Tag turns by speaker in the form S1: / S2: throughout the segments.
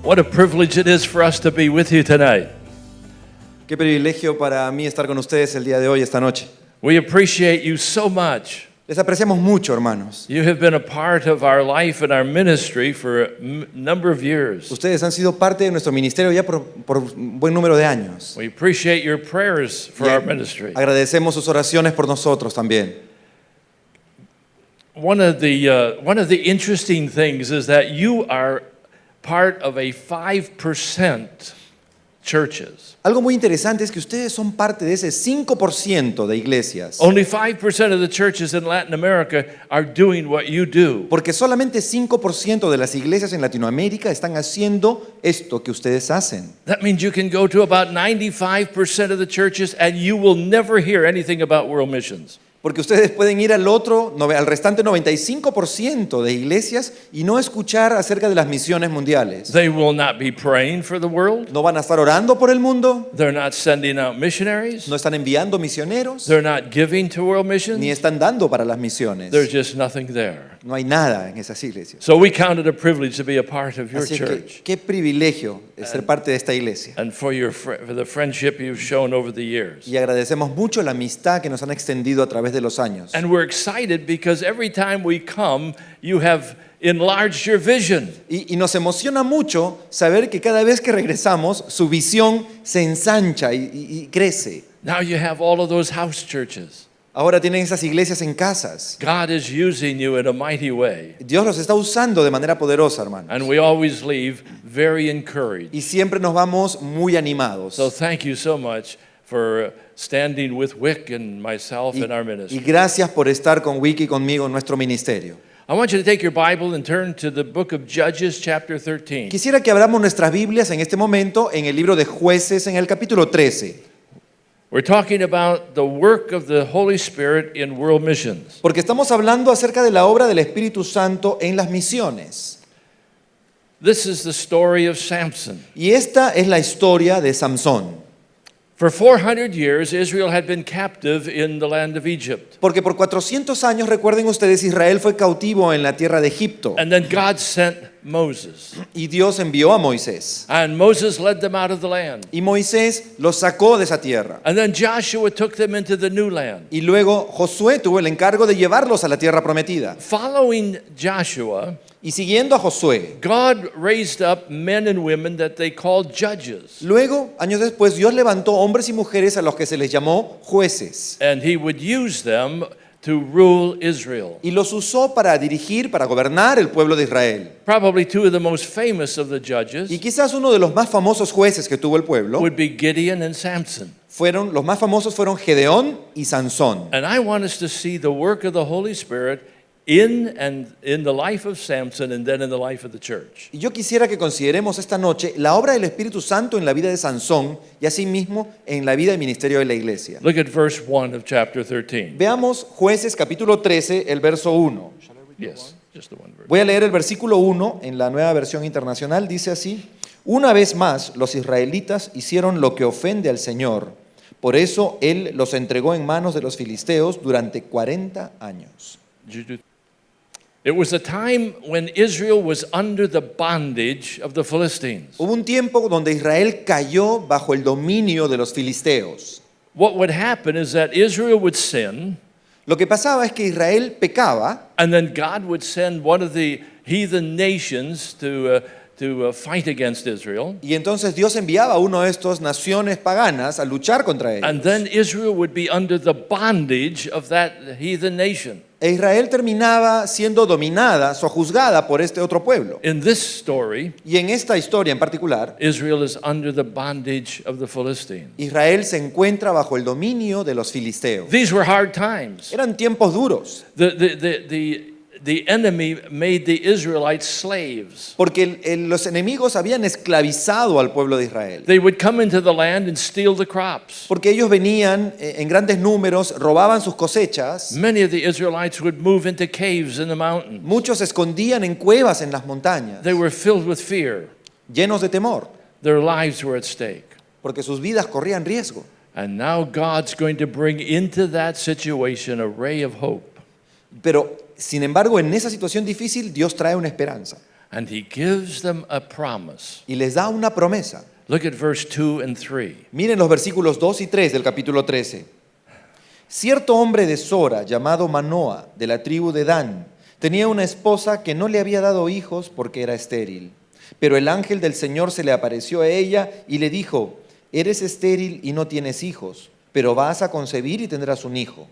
S1: What a privilege it is for us to be with you tonight.
S2: Qué privilegio para mí estar con ustedes el día de hoy, esta noche.
S1: We appreciate you so much.
S2: Les apreciamos mucho, hermanos.
S1: You have been a part of our life and our ministry for a number of years.
S2: Ustedes han sido parte de nuestro ministerio ya por un buen número de años.
S1: We appreciate your prayers for
S2: Y
S1: our ministry.
S2: agradecemos sus oraciones por nosotros también.
S1: One of the interesting things is that you are part of a 5% churches.
S2: Algo muy interesante es que ustedes son parte de ese 5% de iglesias.
S1: Only 5% of the churches in Latin America are doing what you do.
S2: Porque solamente 5% de las iglesias en Latinoamérica están haciendo esto que ustedes hacen.
S1: That means you can go to about 95% of the churches and you will never hear anything about world missions.
S2: Porque ustedes pueden ir al restante 95% de iglesias y no escuchar acerca de las misiones mundiales.
S1: They will not be praying for the world.
S2: No van a estar orando por el mundo,
S1: They're not sending out missionaries.
S2: no están enviando misioneros,
S1: They're not giving to world
S2: ni
S1: missions.
S2: están dando para las misiones.
S1: There's just nothing there.
S2: No hay nada en esas iglesias.
S1: So we count it a privilege to be a part of your
S2: Así es que
S1: church
S2: qué privilegio es ser parte de esta iglesia.
S1: and for the friendship you've shown over the years.
S2: Y agradecemos mucho la amistad que nos han extendido a través de los años.
S1: And we're excited because every time we come, you have enlarged your vision.
S2: Y nos emociona mucho saber que cada vez que regresamos, su visión se ensancha y crece.
S1: Now you have all of those house churches.
S2: Ahora tienen esas iglesias en casas.
S1: God is using you in a mighty way.
S2: Dios los está usando de manera poderosa, hermanos.
S1: And we always leave very encouraged.
S2: Y siempre nos vamos muy animados.
S1: So thank you so much for standing with Wick and myself in our
S2: Y
S1: ministry.
S2: gracias por estar con Wiki y conmigo en nuestro ministerio.
S1: I want you to take your Bible and turn to the book of Judges, chapter 13.
S2: Quisiera que abramos nuestras Biblias en este momento en el libro de Jueces, en el capítulo 13.
S1: We're talking about the work of the Holy Spirit in world missions.
S2: Porque estamos hablando acerca de la obra del Espíritu Santo en las misiones.
S1: This is the story of Samson.
S2: Y esta es la historia de Samsón.
S1: For 400 years, Israel had been captive in the land of Egypt.
S2: Porque por 400 años, recuerden ustedes, Israel fue cautivo en la tierra de Egipto.
S1: And then God sent Moses.
S2: Y Dios envió a Moisés.
S1: And Moses led them out of the land.
S2: Y Moisés los sacó de esa tierra.
S1: And then Joshua took them into the new land.
S2: Y luego Josué tuvo el encargo de llevarlos a la tierra prometida.
S1: Following Joshua,
S2: Y siguiendo a Josué,
S1: God raised up men and women that they called judges.
S2: luego, años después, Dios levantó hombres y mujeres a los que se les llamó jueces.
S1: And he would use them to rule Israel.
S2: Y los usó para dirigir, para gobernar el pueblo de Israel.
S1: Probably two of the most famous of the judges
S2: Y quizás uno de los más famosos jueces que tuvo el pueblo,
S1: would be Gideon and Samson.
S2: los más famosos fueron Gedeón y Sansón.
S1: And I want us to see the work of the Holy Spirit in the life of Samson and then in the life of the church.
S2: Y yo quisiera que consideremos esta noche la obra del Espíritu Santo en la vida de Sansón y asimismo en la vida y ministerio de la iglesia.
S1: Look at verse 1 of chapter 13.
S2: Veamos Jueces capítulo 13, el verso 1.
S1: Yes, just the one verse.
S2: Voy a leer el versículo 1 en la Nueva Versión Internacional. Dice así: Una vez más los israelitas hicieron lo que ofende al Señor. Por eso Él los entregó en manos de los filisteos durante 40 años.
S1: It was a time when Israel was under the bondage of the Philistines.
S2: Hubo un tiempo donde Israel cayó bajo el dominio de los filisteos.
S1: What would happen is that Israel would sin,
S2: Lo que pasaba es que Israel pecaba
S1: and then God would send one of the heathen nations to fight against Israel.
S2: y entonces Dios enviaba a uno de estas naciones paganas a luchar contra ellos.
S1: And then Israel would be under the bondage of that heathen nation.
S2: E Israel terminaba siendo dominada, sojuzgada por este otro pueblo.
S1: In this story,
S2: Y en esta historia en particular,
S1: Israel is under the bondage of the Philistines.
S2: Israel se encuentra bajo el dominio de los filisteos.
S1: These were hard times.
S2: Eran tiempos duros,
S1: The enemy made the Israelites slaves.
S2: porque los enemigos habían esclavizado al pueblo de Israel.
S1: They would come into the land and steal the crops.
S2: Porque ellos venían en grandes números, robaban sus cosechas.
S1: Many of the Israelites would move into caves in the mountains.
S2: Muchos se escondían en cuevas en las montañas,
S1: They were filled with fear.
S2: llenos de temor,
S1: Their lives were at stake.
S2: porque sus vidas corrían riesgo.
S1: And now God's going to bring into that situation a ray of hope.
S2: Pero, sin embargo, en esa situación difícil, Dios trae una esperanza.
S1: And he gives them a promise.
S2: y les da una promesa.
S1: Look at verse 2 and 3.
S2: Miren los versículos 2 y 3 del capítulo 13. Cierto hombre de Sora, llamado Manoa, de la tribu de Dan, tenía una esposa que no le había dado hijos porque era estéril. Pero el ángel del Señor se le apareció a ella y le dijo, eres estéril y no tienes hijos, pero vas a concebir y tendrás un hijo.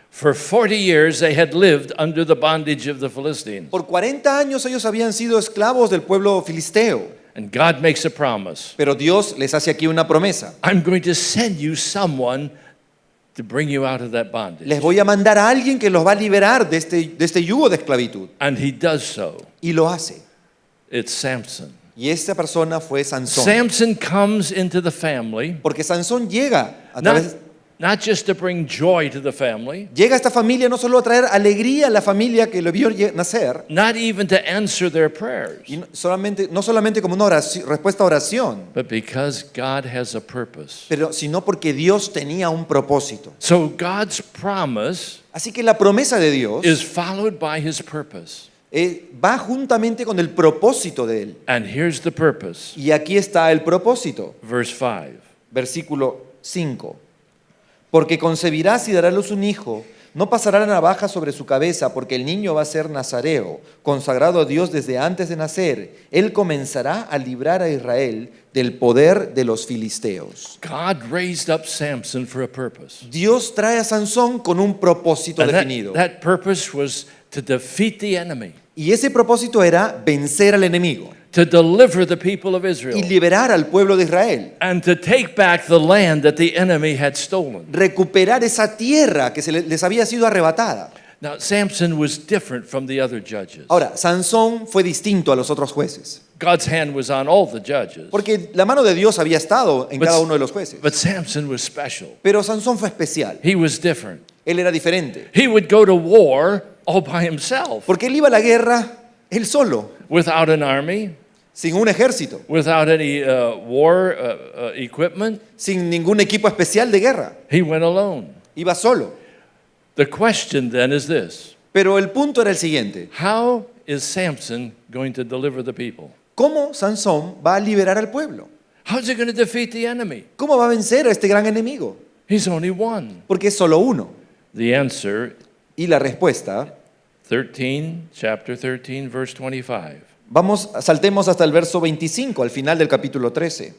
S1: For 40 years they had lived under the bondage of the Philistines.
S2: Por 40 años ellos habían sido esclavos del pueblo filisteo,
S1: And God makes a promise.
S2: pero Dios les hace aquí una promesa.
S1: I'm going to send you someone to bring you out of that bondage.
S2: Les voy a mandar a alguien que los va a liberar de este yugo de esclavitud.
S1: And he does so.
S2: Y lo hace.
S1: It's Samson.
S2: Y esta persona fue Sansón.
S1: Samson comes into the family,
S2: Porque Sansón llega a través,
S1: not just to bring joy to the family,
S2: llega a esta familia no solo a traer alegría a la familia que lo vio nacer,
S1: not even to answer their prayers,
S2: y no solamente como una respuesta a oración,
S1: but because God has a purpose.
S2: pero sino porque Dios tenía un propósito.
S1: So God's promise
S2: Así que la promesa de Dios
S1: is followed by his purpose.
S2: Va juntamente con el propósito de él.
S1: And here's the purpose.
S2: Y aquí está el propósito.
S1: Verse 5.
S2: Versículo 5. Porque concebirás y dará a luz un hijo, no pasará la navaja sobre su cabeza, porque el niño va a ser nazareo, consagrado a Dios desde antes de nacer. Él comenzará a librar a Israel del poder de los filisteos.
S1: God raised up Samson for a purpose.
S2: Dios trae a Sansón con un propósito
S1: And
S2: definido.
S1: that purpose was to defeat the enemy,
S2: Y ese propósito era vencer al enemigo
S1: to deliver the people of
S2: y
S1: Israel,
S2: liberar al pueblo de Israel.
S1: and to take back the land that the enemy had stolen.
S2: Recuperar esa tierra que les había sido arrebatada.
S1: Now, Samson was different from the other judges.
S2: Ahora, Sansón fue distinto a los otros jueces,
S1: God's hand was on all the judges,
S2: porque la mano de Dios había estado en cada uno de los jueces.
S1: but Samson was special.
S2: Pero Sansón fue especial,
S1: He was different.
S2: él era diferente,
S1: He would go to war all by himself,
S2: porque él iba a la guerra él solo,
S1: without an army,
S2: sin un ejército,
S1: without any war equipment.
S2: sin ningún equipo especial de guerra,
S1: He went alone.
S2: iba solo.
S1: The question then is this:
S2: Pero el punto era el siguiente,
S1: how is Samson going to deliver the people?
S2: ¿cómo Sansón va a liberar al pueblo?
S1: How's he going to defeat the enemy?
S2: ¿Cómo va a vencer a este gran enemigo?
S1: He's only one.
S2: Porque es solo uno.
S1: The answer,
S2: Y la respuesta,
S1: chapter 13, verse 25.
S2: saltemos hasta el verso 25, al final del capítulo 13.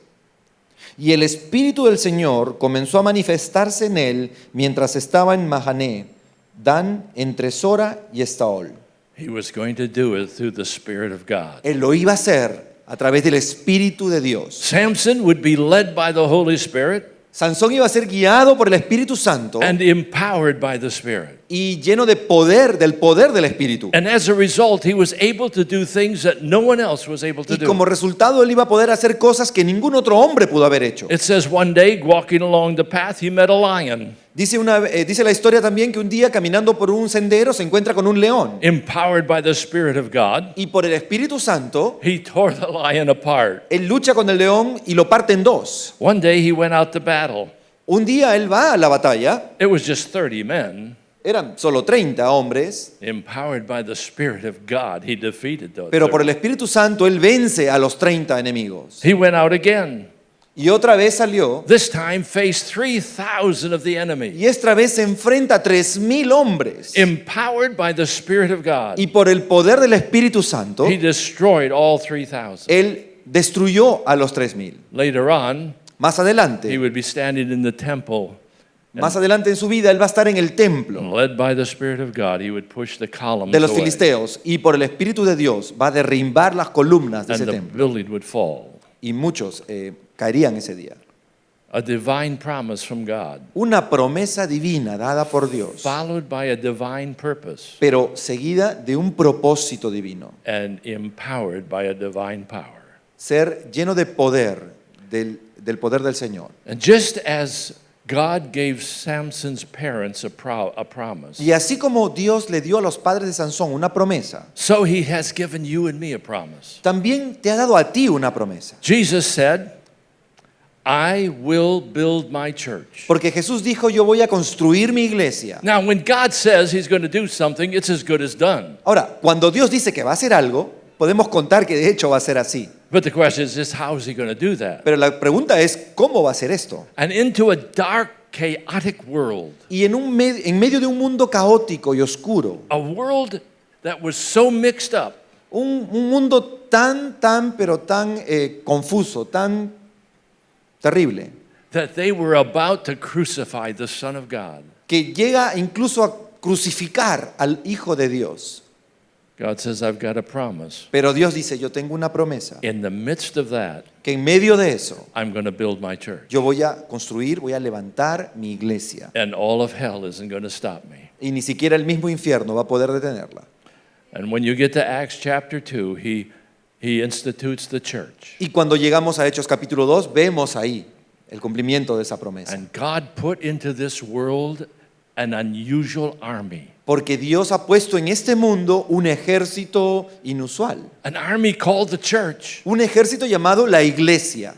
S2: Y el Espíritu del Señor comenzó a manifestarse en él mientras estaba en Mahané, Dan, entre Sora y Estaol.
S1: He was going to do it through the Spirit of God.
S2: Él lo iba a hacer a través del Espíritu de Dios.
S1: Samson would be led by the Holy Spirit
S2: Sansón iba a ser guiado por el Espíritu Santo
S1: and empowered by the Spirit.
S2: y lleno de poder, del poder del Espíritu.
S1: And as a result, he was able to do things that no one else was able to
S2: Y como
S1: do.
S2: resultado él iba a poder hacer cosas que ningún otro hombre pudo haber hecho.
S1: It says one day, walking along the path, he met a lion.
S2: Dice la historia también que un día caminando por un sendero se encuentra con un león.
S1: Empowered by the Spirit of God,
S2: Y por el Espíritu Santo,
S1: he tore the lion apart.
S2: él lucha con el león y lo parte en dos.
S1: One day he went out to battle.
S2: Un día él va a la batalla,
S1: It was just 30 men.
S2: eran solo 30 hombres,
S1: Empowered by the Spirit of God, he defeated those.
S2: pero por el Espíritu Santo él vence a los 30 enemigos.
S1: He went out again.
S2: Y otra vez salió,
S1: This time faced 3,000 of the enemy.
S2: y esta vez se enfrenta a 3,000 hombres.
S1: Empowered by the Spirit of God,
S2: Y por el poder del Espíritu Santo,
S1: he destroyed all 3,000.
S2: él destruyó a los 3,000.
S1: Later on,
S2: Más
S1: he
S2: adelante,
S1: would be standing in the temple,
S2: más adelante en su vida, él va a estar en el templo
S1: and led by the Spirit of God, he would push the columns
S2: de los
S1: away,
S2: filisteos y por el Espíritu de Dios va a derrumbar las columnas de
S1: and
S2: ese
S1: the
S2: templo.
S1: building would fall.
S2: Y muchos caerían ese día.
S1: A divine promise from God,
S2: Una promesa divina dada por Dios,
S1: followed by a divine purpose,
S2: pero seguida de un propósito divino.
S1: and empowered by a divine power.
S2: Ser lleno de poder, del poder del Señor.
S1: And just as God gave Samson's parents a promise,
S2: Y así como Dios le dio a los padres de Sansón una promesa,
S1: so he has given you and me a promise.
S2: también te ha dado a ti una promesa.
S1: Jesus said, I will build my church.
S2: Porque Jesús dijo, yo voy a construir mi iglesia.
S1: Now, when God says he's going to do something, it's as good as done.
S2: Ahora, cuando Dios dice que va a hacer algo, podemos contar que de hecho va a ser así.
S1: But the question is just how is he going to do that?
S2: Pero la pregunta es, ¿cómo va a ser esto?
S1: And into a dark, chaotic world,
S2: Y en medio de un mundo caótico y oscuro,
S1: a world that was so mixed up,
S2: un mundo pero tan confuso, tan terrible,
S1: that they were about to crucify the Son of God.
S2: que llega incluso a crucificar al Hijo de Dios.
S1: God says, I've got a promise.
S2: Pero Dios dice, yo tengo una promesa,
S1: In the midst of that,
S2: que en medio de eso,
S1: I'm going to build my church.
S2: yo voy a construir, voy a levantar mi iglesia.
S1: And all of hell isn't going to stop me.
S2: Y ni siquiera el mismo infierno va a poder detenerla.
S1: And when you get to Acts chapter 2, he institutes the church.
S2: Y cuando llegamos a Hechos capítulo 2, vemos ahí el cumplimiento de esa promesa.
S1: And God put into this world an unusual army.
S2: Porque Dios ha puesto en este mundo un ejército inusual.
S1: An army called the church.
S2: Un ejército llamado la iglesia.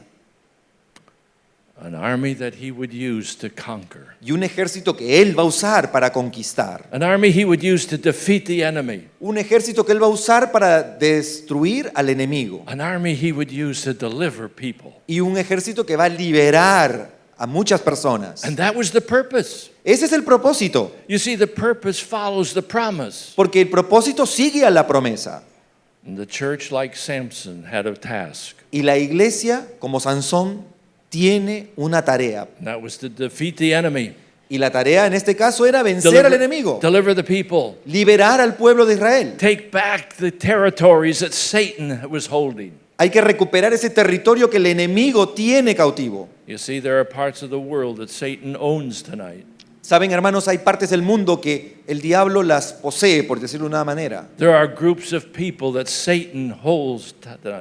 S1: An army that he would use to conquer.
S2: Y un ejército que Él va a usar para conquistar.
S1: An army he would use to defeat the enemy.
S2: Un ejército que Él va a usar para destruir al enemigo.
S1: An army he would use to deliver people.
S2: Y un ejército que va a liberar a muchas personas.
S1: And that was the purpose.
S2: Ese es el propósito.
S1: You see, the purpose follows the promise.
S2: Porque el propósito sigue a la promesa.
S1: And the church, like Samson, had a task.
S2: Y la iglesia, como Sansón, tiene una tarea.
S1: And that was to defeat the enemy.
S2: Y la tarea en este caso era vencer al enemigo.
S1: Deliver the people.
S2: Liberar al pueblo de Israel.
S1: Take back the territories that Satan was holding.
S2: Hay que recuperar ese territorio que el enemigo tiene cautivo.
S1: You see, there are parts of the world that Satan owns tonight.
S2: Saben, hermanos, hay partes del mundo que el diablo las posee, por decirlo de una manera.
S1: There are groups of people that Satan holds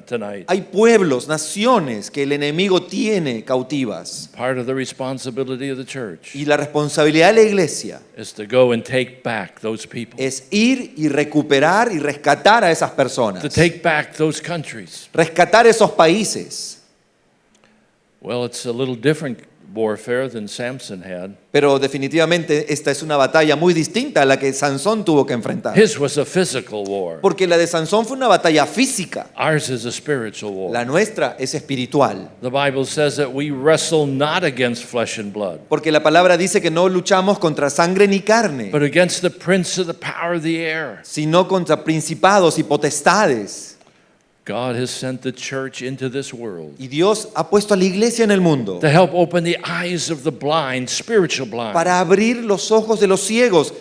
S1: tonight.
S2: Hay pueblos, naciones que el enemigo tiene cautivas.
S1: Part of the responsibility of the church
S2: Y la responsabilidad de la iglesia
S1: is to go and take back those people,
S2: es ir y recuperar y rescatar a esas
S1: to
S2: personas.
S1: take back those countries.
S2: Rescatar esos países.
S1: Well, it's a little different warfare than Samson had.
S2: Pero definitivamente esta es una batalla muy distinta a la que Sansón tuvo que enfrentar.
S1: His was a physical war.
S2: Porque la de Sansón fue una batalla física.
S1: Ours is a spiritual war.
S2: La nuestra es espiritual.
S1: The Bible says that we wrestle not against flesh and blood,
S2: Porque la palabra dice que no luchamos contra sangre ni carne,
S1: but against the prince of the power of the air.
S2: sino contra principados y potestades.
S1: God has sent the church into this world
S2: Y Dios ha puesto a la iglesia en el mundo
S1: to help open the eyes of the blind, spiritual blind,
S2: para abrir los ojos de los ciegos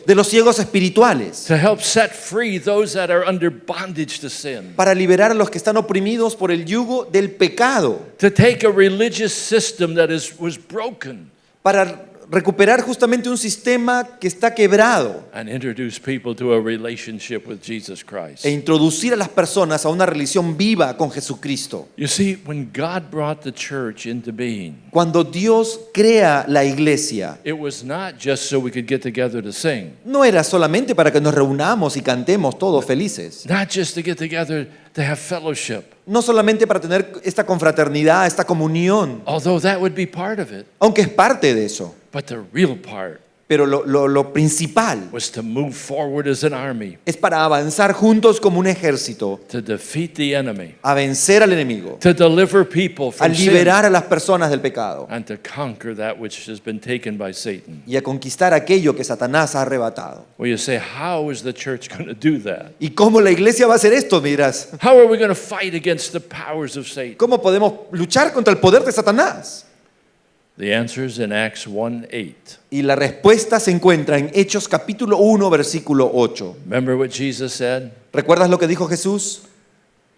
S2: espirituales,
S1: to help set free those that are under bondage to sin,
S2: para liberar a los que están oprimidos por el yugo del pecado,
S1: to take a religious system that was broken
S2: para recuperar justamente un sistema que está quebrado
S1: and introduce people to a relationship with Jesus Christ.
S2: e introducir a las personas a una relación viva con Jesucristo.
S1: You see, when God brought the church into being,
S2: Cuando Dios crea la iglesia,
S1: it was not just so we could get together to sing,
S2: no era solamente para que nos reunamos y cantemos todos felices,
S1: not just to get together to have fellowship,
S2: no solamente para tener esta confraternidad, esta comunión,
S1: although that would be part of it,
S2: aunque es parte de eso,
S1: but the real part
S2: pero lo principal
S1: was to move forward as an army,
S2: es para avanzar juntos como un ejército,
S1: to defeat the enemy,
S2: a vencer al enemigo,
S1: to deliver people
S2: a
S1: from sin,
S2: liberar a las personas del pecado
S1: and to conquer that which has been taken by Satan.
S2: y a conquistar aquello que Satanás ha arrebatado.
S1: Well, you say, how is the church going to do that?
S2: ¿Y cómo la iglesia va a hacer esto? Miras,
S1: How are we going to fight against the powers of Satan?
S2: ¿cómo podemos luchar contra el poder de Satanás?
S1: The answer is in Acts 1:8.
S2: Y la respuesta se encuentra en Hechos capítulo 1, versículo 8.
S1: Remember what Jesus said?
S2: ¿Recuerdas lo que dijo Jesús?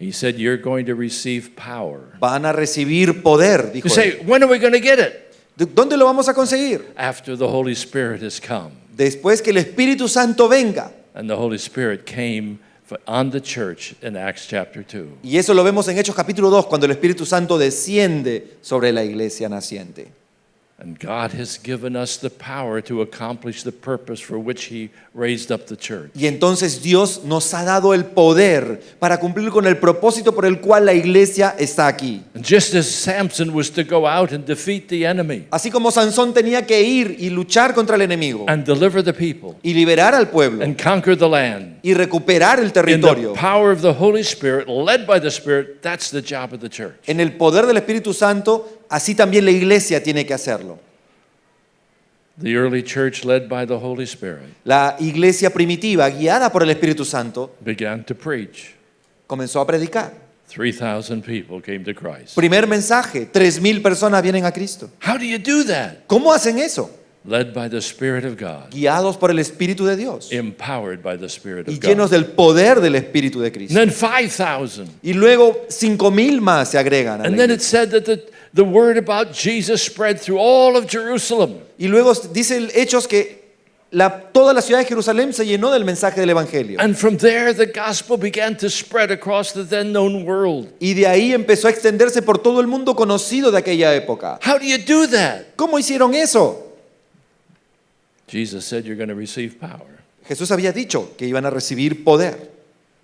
S1: He said, you're going to receive power.
S2: Van a recibir poder, dijo
S1: You
S2: él.
S1: say, when are we going to get it?
S2: ¿Dónde lo vamos a conseguir?
S1: After the Holy Spirit has come.
S2: Después que el Espíritu Santo venga.
S1: And the Holy Spirit came on the church in Acts chapter 2.
S2: Y eso lo vemos en Hechos capítulo 2, cuando el Espíritu Santo desciende sobre la iglesia naciente.
S1: And God has given us the power to accomplish the purpose for which He raised up the church.
S2: Y entonces Dios nos ha dado el poder para cumplir con el propósito por el cual la iglesia está aquí.
S1: And just as Samson was to go out and defeat the enemy
S2: Así como Sansón tenía que ir y luchar contra el enemigo
S1: and deliver the people
S2: y liberar al pueblo
S1: and conquer the land,
S2: y recuperar el
S1: in
S2: territorio,
S1: the power of the Holy Spirit, led by the Spirit, that's the job of the church.
S2: en el poder del Espíritu Santo, así también la iglesia tiene que hacerlo.
S1: The early church, led by the Holy Spirit,
S2: La iglesia primitiva, guiada por el Espíritu Santo,
S1: began to preach.
S2: comenzó a predicar.
S1: 3,000 people came to Christ.
S2: Primer mensaje, 3,000 personas vienen a Cristo.
S1: How do you do that?
S2: ¿Cómo hacen eso?
S1: Led by the Spirit of God,
S2: Guiados por el Espíritu de Dios
S1: empowered by the Spirit
S2: y
S1: of
S2: llenos
S1: God.
S2: del poder del Espíritu de
S1: And
S2: Cristo.
S1: then 5,000.
S2: Y luego 5,000 más se agregan. A la
S1: And then
S2: iglesia.
S1: it said that the word about Jesus spread through all of Jerusalem.
S2: Y luego dice el Hechos que toda la ciudad de Jerusalén se llenó del mensaje del Evangelio.
S1: And from there, the gospel began to spread across the then known world.
S2: Y de ahí empezó a extenderse por todo el mundo conocido de aquella época.
S1: How do you do that?
S2: ¿Cómo hicieron eso?
S1: Jesus said you're going to receive power.
S2: Jesús había dicho que iban a recibir poder.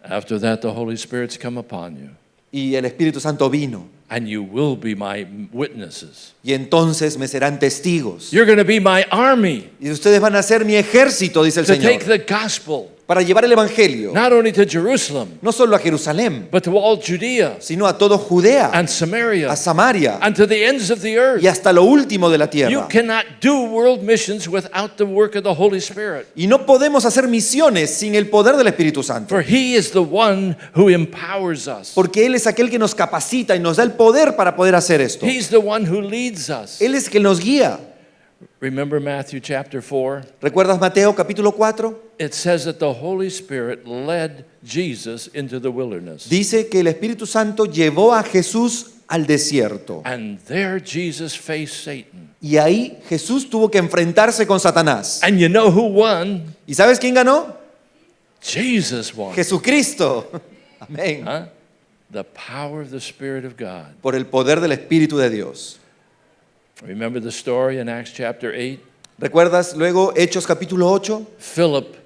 S1: After that, the Holy Spirit's come upon you,
S2: Y el Espíritu Santo vino.
S1: and you will be my witnesses.
S2: Y entonces me serán testigos.
S1: You're going to be my army
S2: Y ustedes van a ser mi ejército, dice el
S1: to take
S2: Señor,
S1: the gospel,
S2: para llevar el Evangelio,
S1: not only to Jerusalem,
S2: no solo a Jerusalén,
S1: but to all Judea
S2: sino a todo Judea,
S1: and Samaria
S2: a Samaria
S1: and to the ends of the earth.
S2: y hasta lo último de la
S1: You
S2: tierra.
S1: cannot do world missions without the work of the Holy Spirit.
S2: Y no podemos hacer misiones sin el poder del Espíritu Santo,
S1: For He is the one who empowers us.
S2: porque Él es aquel que nos capacita y nos da el poder para poder hacer esto.
S1: He's the one who leads us.
S2: Él es quien nos guía.
S1: Remember Matthew chapter 4?
S2: ¿Recuerdas Mateo capítulo 4?
S1: It says that the Holy Spirit led Jesus into the wilderness.
S2: Dice que el Espíritu Santo llevó a Jesús al desierto.
S1: And there Jesus faced Satan.
S2: Y ahí Jesús tuvo que enfrentarse con Satanás.
S1: And you know who won?
S2: ¿Y sabes quién ganó?
S1: Jesus won.
S2: Jesucristo. Amén.
S1: Huh? The power of the Spirit of God.
S2: Por el poder del Espíritu de Dios.
S1: Remember the story in Acts chapter 8?
S2: ¿Recuerdas luego Hechos capítulo 8?
S1: Philip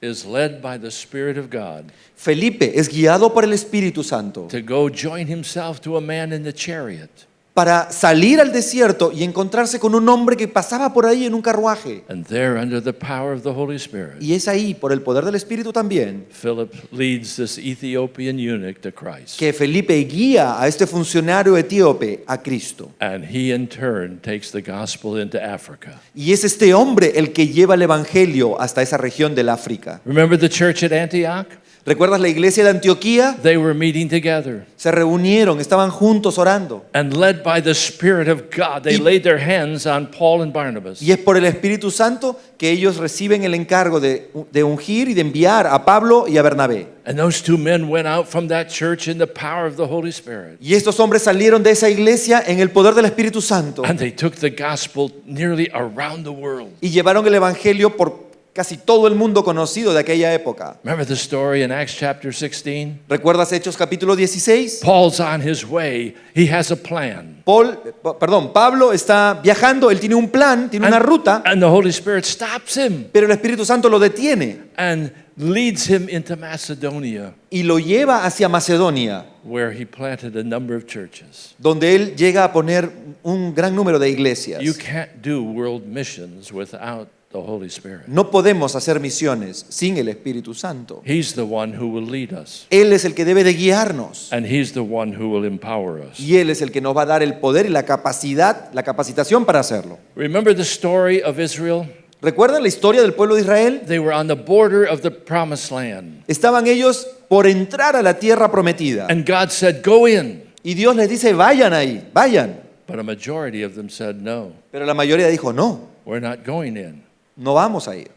S1: is led by the Spirit of God
S2: Felipe es guiado por el Espíritu Santo
S1: to go join himself to a man in the chariot.
S2: para salir al desierto y encontrarse con un hombre que pasaba por ahí en un carruaje.
S1: And there, under the power of the Holy Spirit,
S2: Y es ahí, por el poder del Espíritu también,
S1: Philip leads this Ethiopian eunuch to Christ.
S2: que Felipe guía a este funcionario etíope a Cristo.
S1: And he, in turn, takes the gospel into Africa.
S2: Y es este hombre el que lleva el Evangelio hasta esa región del África.
S1: Remember the church at Antioch?
S2: ¿Recuerdas la iglesia de Antioquía?
S1: They were meeting together.
S2: Se reunieron, estaban juntos orando.
S1: And led by the Spirit of God, they laid their hands on Paul and Barnabas.
S2: Y es por el Espíritu Santo que ellos reciben el encargo de ungir y de enviar a Pablo y a Bernabé.
S1: And those two men went out from that church in the power of the Holy Spirit.
S2: Y estos hombres salieron de esa iglesia en el poder del Espíritu Santo
S1: And they took the gospel nearly around the world.
S2: y llevaron el Evangelio por casi todo el mundo conocido de aquella época.
S1: Remember the story in Acts chapter 16?
S2: ¿Recuerdas Hechos capítulo 16?
S1: Paul's on his way. He has a plan.
S2: Pablo está viajando, él tiene un plan, tiene una ruta,
S1: And the Holy Spirit stops him
S2: pero el Espíritu Santo lo detiene
S1: and leads him into Macedonia,
S2: y lo lleva hacia Macedonia,
S1: where he planted a number of churches.
S2: donde él llega a poner un gran número de iglesias.
S1: You can't do world missions without the Holy Spirit.
S2: No podemos hacer misiones sin el Espíritu Santo.
S1: He's the one who will lead us,
S2: Él es el que debe de guiarnos
S1: and he's the one who will empower us.
S2: y Él es el que nos va a dar el poder y la capacidad, la capacitación para hacerlo.
S1: Remember the story of Israel?
S2: ¿Recuerdan la historia del pueblo de Israel?
S1: They were on the border of the promised land,
S2: Estaban ellos por entrar a la tierra prometida
S1: and God said, "Go in."
S2: y Dios les dice, vayan ahí, vayan.
S1: But a majority of them said, "No,
S2: Pero la mayoría dijo, no,
S1: we're not going in."
S2: no vamos a ir.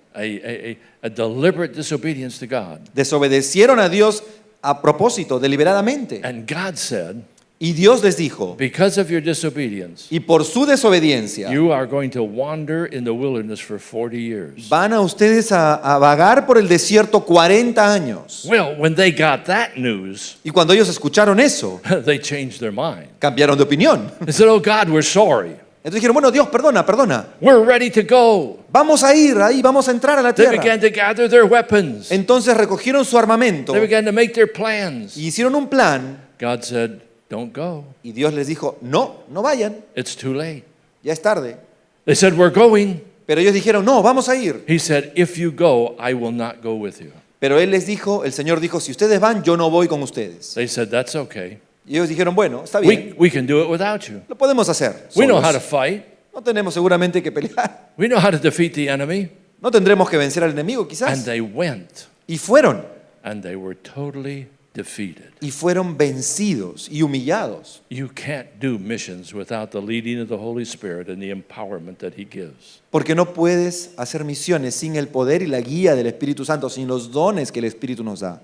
S1: A deliberate disobedience to God.
S2: Desobedecieron a Dios a propósito, deliberadamente.
S1: And God said,
S2: Y Dios les dijo,
S1: because of your disobedience,
S2: y por su desobediencia,
S1: you are going to wander in the wilderness for 40 years.
S2: van a ustedes a vagar por el desierto 40 años.
S1: Well, when they got that news,
S2: Y cuando ellos escucharon eso,
S1: they changed their mind.
S2: cambiaron de opinión.
S1: They said, "Oh God, we're sorry.
S2: Entonces dijeron, bueno, Dios, perdona.
S1: We're ready to go.
S2: Vamos a ir ahí, vamos a entrar a la
S1: They
S2: tierra.
S1: began to gather their weapons.
S2: Entonces recogieron su armamento
S1: They began to make their plans.
S2: y hicieron un plan.
S1: God said, don't go.
S2: Y Dios les dijo, no vayan,
S1: It's too late.
S2: ya es tarde.
S1: They said, we're going.
S2: Pero ellos dijeron, no, vamos a ir.
S1: He said, if you go, I will not go with you.
S2: Pero él les dijo, el Señor dijo, si ustedes van, yo no voy con ustedes.
S1: They said, that's okay.
S2: Y ellos dijeron, bueno, está bien,
S1: We can do it without you.
S2: lo podemos hacer.
S1: We know how to
S2: solos.
S1: fight.
S2: No tenemos seguramente que pelear.
S1: We know how to defeat the enemy.
S2: No tendremos que vencer al enemigo,
S1: And
S2: quizás.
S1: they went,
S2: Y fueron.
S1: and they were totally defeated.
S2: Y fueron vencidos y humillados.
S1: You can't do missions without the leading of the Holy Spirit and the empowerment that He gives.
S2: Porque no puedes hacer misiones sin el poder y la guía del Espíritu Santo, sin los dones que el Espíritu nos da.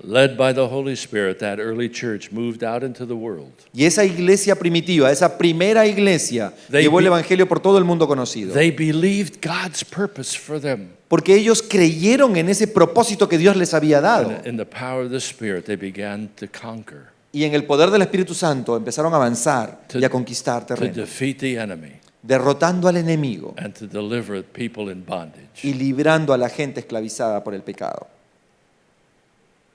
S1: Led by the Holy Spirit, that early church moved out into the world.
S2: Y esa iglesia primitiva, esa primera iglesia,
S1: They
S2: llevó el
S1: be-
S2: Evangelio por todo el mundo conocido.
S1: They believed God's purpose for them.
S2: Porque ellos creyeron en ese propósito que Dios les había dado.
S1: And in the power of the Spirit, they began to conquer,
S2: Y en el poder del Espíritu Santo empezaron a avanzar y a conquistar
S1: to
S2: terreno,
S1: defeat the enemy,
S2: derrotando al enemigo
S1: and to deliver people in bondage.
S2: y librando a la gente esclavizada por el pecado.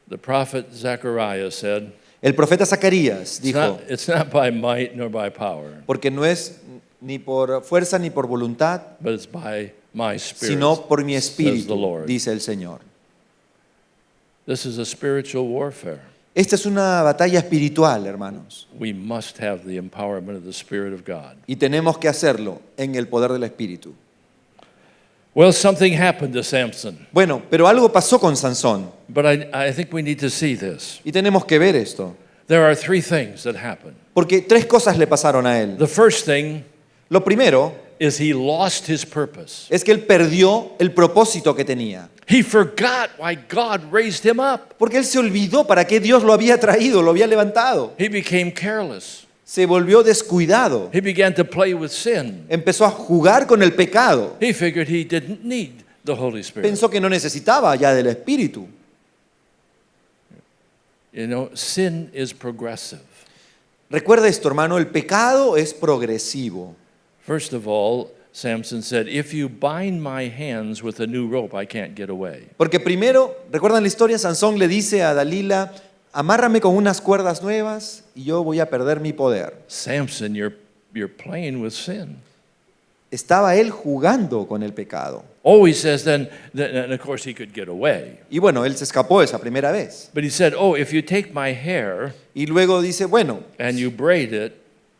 S1: The prophet Zechariah said,
S2: El profeta Zacarías dijo,
S1: it's not by might nor by power,
S2: porque no es ni por fuerza ni por voluntad,
S1: but it's by my spirit,
S2: sino por mi
S1: says the
S2: espíritu,
S1: Lord.
S2: dice el Señor.
S1: This is a spiritual warfare.
S2: Esta es una batalla espiritual, hermanos,
S1: We must have the empowerment of the Spirit of God.
S2: y tenemos que hacerlo en el poder del Espíritu.
S1: Well, something happened to Samson,
S2: Bueno, pero algo pasó con Sansón
S1: but I think we need to see this.
S2: y tenemos que ver esto,
S1: There are three things that happen.
S2: porque tres cosas le pasaron a él.
S1: The first thing
S2: Lo primero
S1: is he lost his purpose.
S2: es que él perdió el propósito que tenía,
S1: He forgot why God raised him up.
S2: porque él se olvidó para qué Dios lo había traído, lo había levantado.
S1: He became careless.
S2: Se volvió descuidado,
S1: He began to play with sin.
S2: empezó a jugar con el pecado,
S1: He figured he didn't need the Holy Spirit.
S2: pensó que no necesitaba ya del Espíritu.
S1: You know, sin is progressive.
S2: Recuerda esto, hermano, el pecado es progresivo.
S1: First of all, Samson said, if you bind my hands with a new rope, I can't get away.
S2: Porque primero, ¿recuerdan la historia? Sansón le dice a Dalila, amárrame con unas cuerdas nuevas y yo voy a perder mi poder.
S1: Samson, you're playing with sin.
S2: Estaba él jugando con el pecado.
S1: Oh, he says then, and of course he could get away.
S2: Y bueno, él se escapó esa primera vez.
S1: But he said, oh, if you take my hair
S2: Y luego dice, bueno,
S1: and you braid it,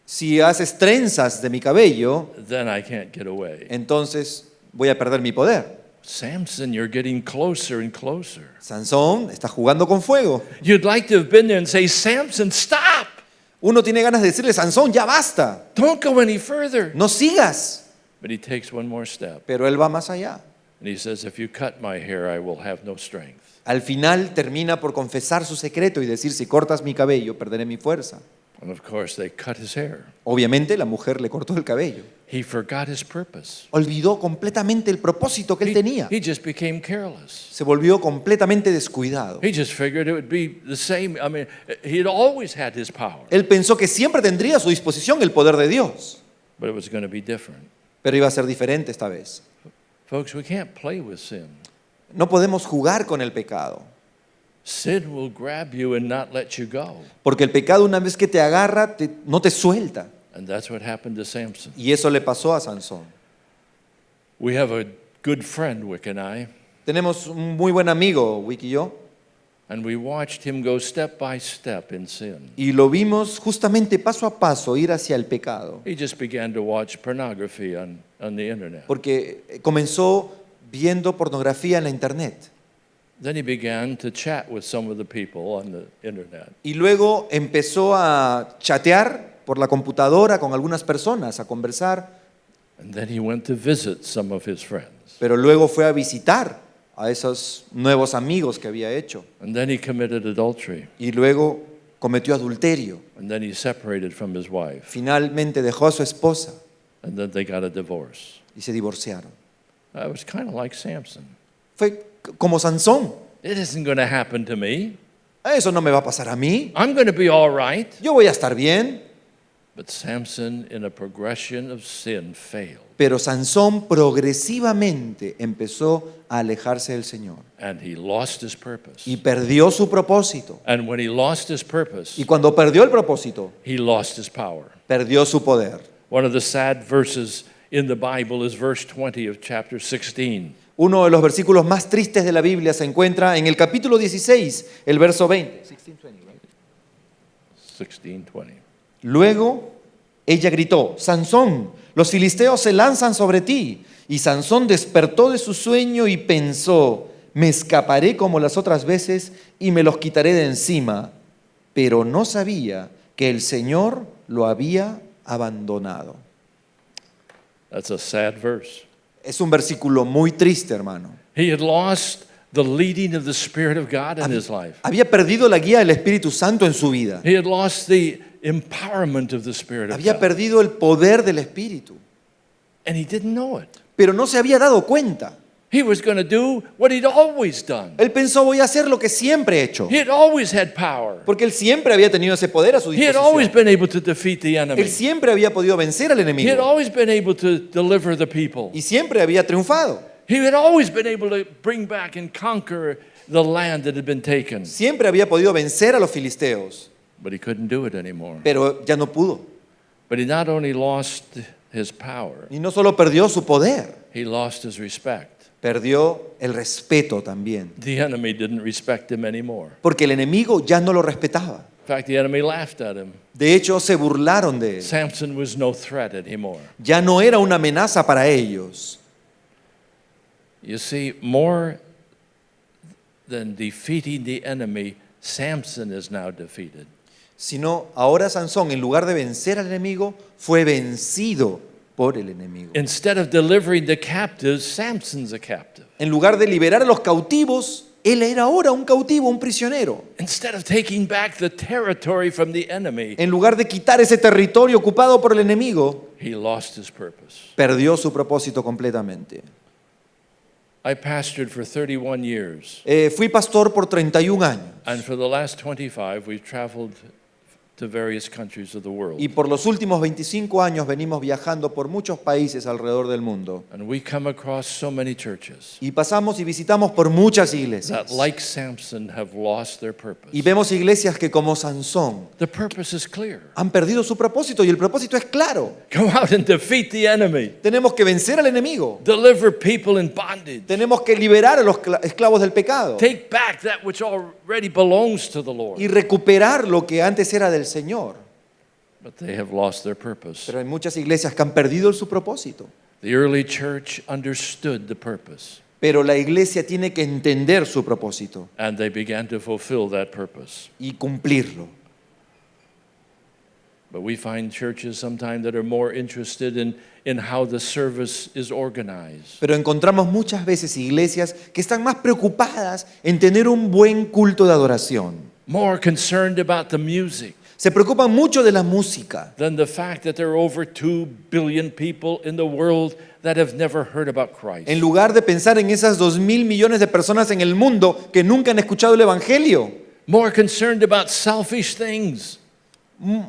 S2: si haces trenzas de mi cabello,
S1: then I can't get away.
S2: entonces voy a perder mi poder.
S1: Samson, you're getting closer and closer.
S2: Sansón está jugando con fuego.
S1: You'd like to have been there and say, Samson, stop!
S2: Uno tiene ganas de decirle, Sansón, ya basta,
S1: Don't go any further.
S2: no sigas.
S1: But he takes one more step.
S2: Pero él va más allá.
S1: And he says, if you cut my hair, I will have no strength.
S2: Al final termina por confesar su secreto y decir, si cortas mi cabello, perderé mi fuerza.
S1: And of course, they cut his hair.
S2: Obviamente la mujer le cortó el cabello.
S1: He forgot his purpose.
S2: Olvidó completamente el propósito que él tenía.
S1: He just became careless.
S2: Se volvió completamente descuidado.
S1: He just figured it would be the same. I mean, he had always had his power,
S2: Él pensó que siempre tendría a su disposición el poder de Dios,
S1: but it was going to be different.
S2: pero iba a ser diferente esta vez.
S1: Folks, we can't play with sin.
S2: No podemos jugar con el pecado,
S1: Sin will grab you and not let you go.
S2: porque el pecado una vez que te agarra, no te suelta.
S1: And that's what happened to Samson.
S2: Y eso le pasó a Sansón.
S1: We have a good friend, Wick and I,
S2: Tenemos un muy buen amigo, Wick y yo,
S1: and we watched him go step by step in sin.
S2: y lo vimos justamente paso a paso ir hacia el pecado,
S1: He just began to watch pornography on the internet.
S2: porque comenzó viendo pornografía en la internet.
S1: Then he began to chat with some of the people on the internet.
S2: Y luego empezó a chatear por la computadora con algunas personas, a conversar,
S1: And then he went to visit some of his friends.
S2: pero luego fue a visitar a esos nuevos amigos que había hecho.
S1: And then he committed adultery.
S2: Y luego cometió adulterio.
S1: And then he separated from his wife.
S2: Finalmente dejó a su esposa
S1: And then they got a divorce.
S2: y se divorciaron.
S1: I was kind of like Samson.
S2: Fue como Sansón.
S1: It isn't going to happen to me.
S2: Eso no me va a pasar a mí.
S1: I'm going to be all right.
S2: Yo voy a estar bien.
S1: But Samson, in a progression of sin, failed.
S2: Pero Sansón progresivamente empezó a alejarse del Señor
S1: And he lost his purpose.
S2: y perdió su propósito.
S1: And when he lost his purpose,
S2: Y cuando perdió el propósito,
S1: he lost his power.
S2: perdió su poder.
S1: One of the sad verses in the Bible is verse 20 of chapter 16.
S2: Uno de los versículos más tristes de la Biblia se encuentra en el capítulo 16, el verso 20.
S1: 16:20.
S2: Luego ella gritó: Sansón, los filisteos se lanzan sobre ti. Y Sansón despertó de su sueño y pensó: me escaparé como las otras veces y me los quitaré de encima. Pero no sabía que el Señor lo había abandonado.
S1: That's a sad verse.
S2: Es un versículo muy triste, hermano.
S1: He had lost the leading of the Spirit of God in his life.
S2: Había perdido la guía del Espíritu Santo en su vida.
S1: He had lost the empowerment of the Spirit of
S2: Había
S1: God.
S2: perdido el poder del Espíritu.
S1: And he didn't know it.
S2: Pero no se había dado cuenta.
S1: He was going to do what he'd always done.
S2: Él pensó: voy a hacer lo que siempre he hecho.
S1: He had always had power.
S2: Porque él siempre había tenido ese poder a su
S1: He had always
S2: disposición.
S1: been able to defeat the enemy.
S2: Él siempre había podido vencer al
S1: He had
S2: enemigo.
S1: always been able to deliver the people.
S2: Y siempre había triunfado.
S1: He had always been able to bring back and conquer the land that had been taken.
S2: Siempre había podido vencer a los filisteos.
S1: But he couldn't do it anymore.
S2: Pero ya no pudo.
S1: But he not only lost his power,
S2: Y no solo perdió su poder,
S1: he lost his respect.
S2: perdió el respeto también.
S1: The enemy didn't respect him anymore.
S2: Porque el enemigo ya no lo respetaba.
S1: In fact, the enemy laughed at him.
S2: De hecho, se burlaron de él.
S1: Samson was no threat anymore.
S2: Ya no era una amenaza para ellos.
S1: You see, more than defeating the enemy, Samson is now defeated.
S2: Sino ahora Sansón, en lugar de vencer al enemigo, fue vencido por el enemigo.
S1: Instead of delivering the captives, Samson's a captive.
S2: En lugar de liberar a los cautivos, él era ahora un cautivo, un prisionero.
S1: Instead of taking back the territory from the enemy,
S2: En lugar de quitar ese territorio ocupado por el enemigo,
S1: he lost his purpose.
S2: perdió su propósito completamente.
S1: I pastored for 31 years,
S2: Fui pastor por 31 años
S1: and for the last 25, we've traveled to various countries of the world.
S2: y por los últimos 25 años venimos viajando por muchos países alrededor del mundo.
S1: And we come across so many churches
S2: Y pasamos y visitamos por muchas iglesias.
S1: that, like Samson, have lost their purpose.
S2: Y vemos iglesias que, como Sansón,
S1: The purpose is clear.
S2: han perdido su propósito, y el propósito es claro.
S1: Go out and defeat the enemy.
S2: Tenemos que vencer al enemigo.
S1: Deliver people in bondage.
S2: Tenemos que liberar a los esclavos del pecado
S1: Take back that which already belongs to the Lord.
S2: y recuperar lo que antes era del Señor.
S1: But they have lost their purpose.
S2: Pero hay muchas iglesias que han perdido su propósito.
S1: The early church understood the purpose,
S2: Pero la iglesia tiene que entender su propósito
S1: and they began to fulfill that purpose.
S2: y cumplirlo.
S1: But we find churches sometimes that are more interested in how the service is organized.
S2: Pero encontramos muchas veces iglesias que están más preocupadas en tener un buen culto de adoración.
S1: More concerned about the music
S2: Se preocupan mucho de la música
S1: than the fact that there are over 2 billion people in the world that have never heard about Christ.
S2: en lugar de pensar en esas 2.000 millones de personas en el mundo que nunca han escuchado el Evangelio.
S1: More concerned about selfish things